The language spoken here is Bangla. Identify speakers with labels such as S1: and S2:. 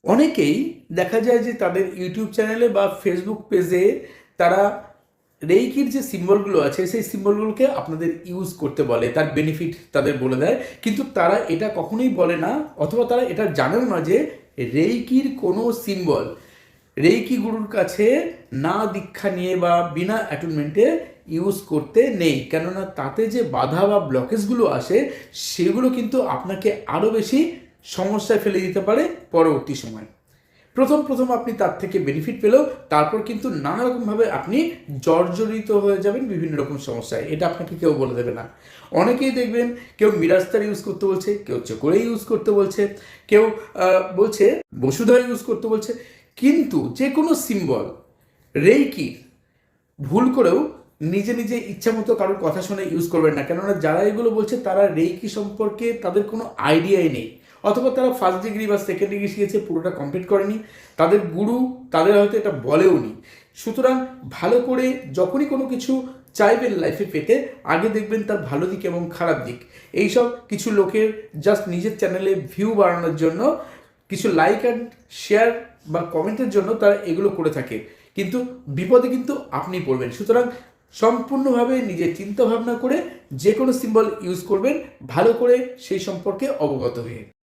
S1: অনেকেই দেখা যায় যে তাদের ইউটিউব চ্যানেলে বা ফেসবুক পেজে তারা রেইকির যে সিম্বলগুলো আছে সেই সিম্বলগুলোকে আপনাদের ইউজ করতে বলে, তার বেনিফিট তাদের বলে দেয়, কিন্তু তারা এটা কখনোই বলে না, অথবা তারা এটা জানেও না যে রেইকির কোনো সিম্বল রেইকি গুরুর কাছে না দীক্ষা নিয়ে বা বিনা অ্যাটুনমেন্টে ইউজ করতে নেই। কেননা তাতে যে বাধা বা ব্লকেজগুলো আসে সেগুলো কিন্তু আপনাকে আরও বেশি সমস্যায় ফেলে দিতে পারে পরবর্তী সময়। প্রথম প্রথম আপনি তার থেকে বেনিফিট পেলেও তারপর কিন্তু নানা রকমভাবে আপনি জর্জরিত হয়ে যাবেন বিভিন্ন রকম সমস্যায়, এটা আপনাকে কেউ বলে দেবে না। অনেকেই দেখবেন কেউ মিরাস্তার ইউজ করতে বলছে, কেউ চকোরে ইউজ করতে বলছে, কেউ বলছে বসুধরা ইউজ করতে বলছে, কিন্তু যে কোনো সিম্বল রেইকি ভুল করেও নিজে নিজে ইচ্ছা মতো কারোর কথা শুনে ইউজ করবেন না। কেননা যারা এগুলো বলছে তারা রেইকি সম্পর্কে তাদের কোনো আইডিয়াই নেই, অথবা তারা ফার্স্ট ডিগ্রি বা সেকেন্ড ডিগ্রি শিখেছে, পুরোটা কমপ্লিট করেনি, তাদের গুরু তাদের হয়তো এটা বলেও নি। সুতরাং ভালো করে যখনই কোনো কিছু চাইবেন লাইফে পেতে, আগে দেখবেন তার ভালো দিক এবং খারাপ দিক। এইসব কিছু লোকের জাস্ট নিজের চ্যানেলে ভিউ বাড়ানোর জন্য, কিছু লাইক অ্যান্ড শেয়ার বা কমেন্টের জন্য তারা এগুলো করে থাকে, কিন্তু বিপদে কিন্তু আপনি পড়বেন। সুতরাং সম্পূর্ণভাবে নিজের চিন্তা ভাবনা করে যে কোনো সিম্বল ইউজ করবেন, ভালো করে সেই সম্পর্কে অবগত হয়ে।